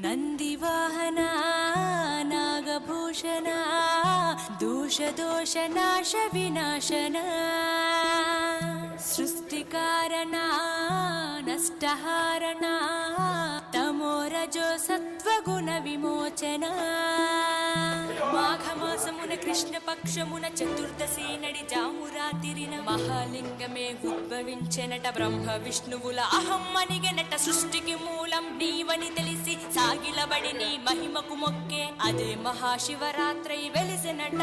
ನಂದಿವಾಹನ ನಾಗಭೂಷಣ ದೋಷ ನಾಶ ವಿನಾಶನ ಸೃಷ್ಟಿಕಾರಣ ನಷ್ಟಹಾರಣ తమోరజో సత్వగుణ విమోచన మాఘమాసమున కృష్ణపక్షమున చతుర్దశి నడి జామురాతిరిన మహాలింగమే ఉద్భవించెనట బ్రహ్మ విష్ణువుల అహం అనిగెనట సృష్టికి మూలం నీవని తెలిసి సాగిలబడి నీ మహిమకు మొక్కే అదే మహాశివరాత్రి వెలిసెనట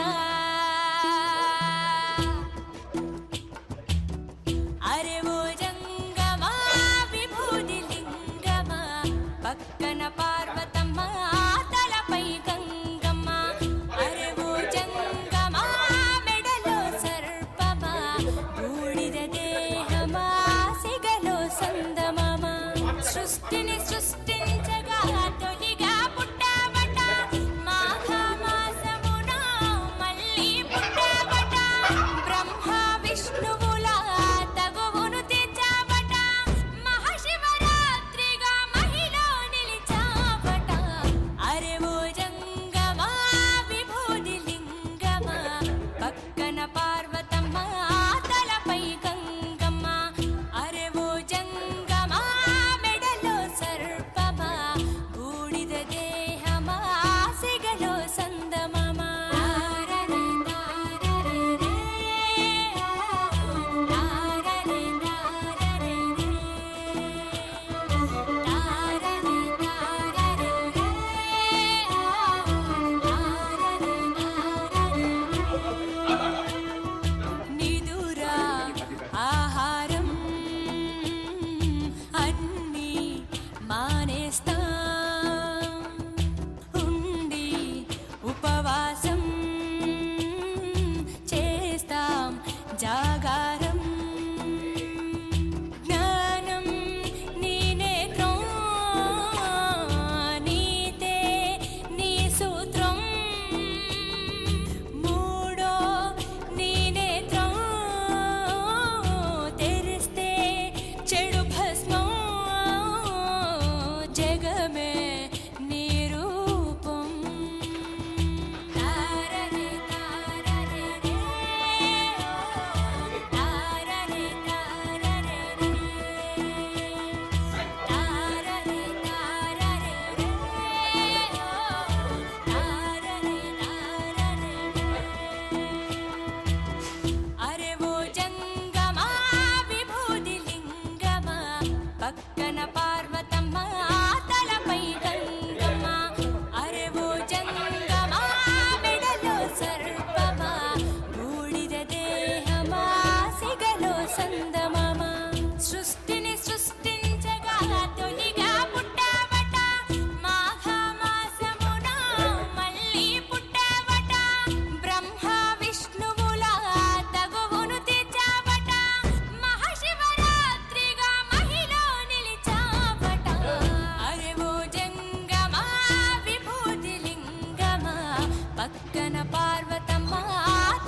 అరే ఓ జంగమా విభూది లింగమా పక్కన పార్వతమ్మ తలపై గంగమ్మ అరే ఓ జంగమా మెడలో సర్పమా బూడిద దేహమా సిగలో సందమమా సృష్టిని సృష్టించగా తొలిగా పుట్టావట మాఘమాసమున మళ్ళీ పుట్టావట బ్రహ్మ విష్ణువుల తగువును తెచ్చావట మహాశివరాత్రిగా మహిలో నిలిచావట అరే ఓ జంగమా విభూది లింగమా పక్కన పార్వతమ్మ తలపై గంగమ్మ అరే ఓ జంగమా మెడలో సర్పమా బూడిద దేహమా సిగలో సందమమా నిదురా ఆహారం అన్నీ మానేస్తా ఉండి ఉపవాసం చేస్తాం జాగారం జ్ఞానం నీ నేత్రం నీతే నీ సూత్రం మూడో నీ నేత్రం తెరిస్తే చెడు భస్మం జగమే నీ రూపం తారరే తారరే రే తారరే తారరే రే తారరే తారరే రే తారరే తారరే అరే ఓ జంగమా విభూది లింగమా పక్కన పార్వతమ్మ తలపై గంగమ్మ అరే ఓ జంగమా మెడలో సర్పమా బూడిద దేహమా సిగలో సందమమా సృష్టిని సృష్టించగా తొలిగా పుట్టావట మాఘమాసమున మళ్ళీ పుట్టావట బ్రహ్మ విష్ణువుల తగువును తెచ్చావట మహాశివరాత్రిగా మహిలో నిలిచావట అరే ఓ జంగమా విభూతి లింగమా పక్కన పార్వతమ్మ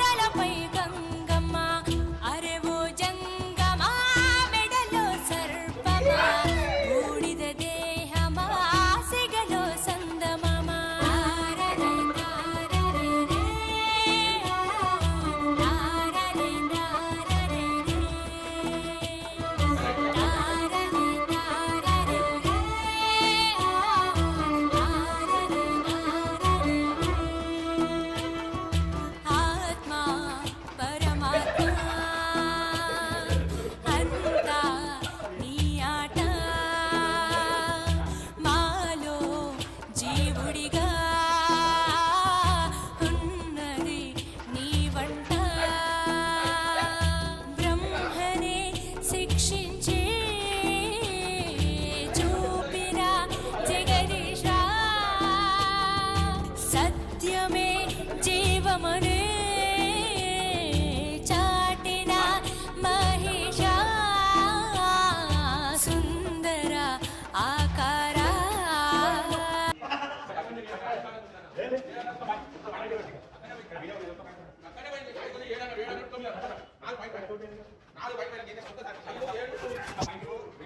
తలపై గంగమ్మ అరే ఓ జంగమా మెడలో సర్పమా బూడిద దేహమా సిగలో సందమమా తారరే తారరే రే తారరే తారరే రే తారరే తారరే రే ఆత్మ పరమాత్మ అంతా నీ ఆట మాలో జీవుడిగా ఉన్నది నీ వంట బ్రహ్మనే శిక్షించే చూపిన జగదీశ సత్యమే జీవమనే చాటిన మహిష సుందర ఆకారా నాలుగు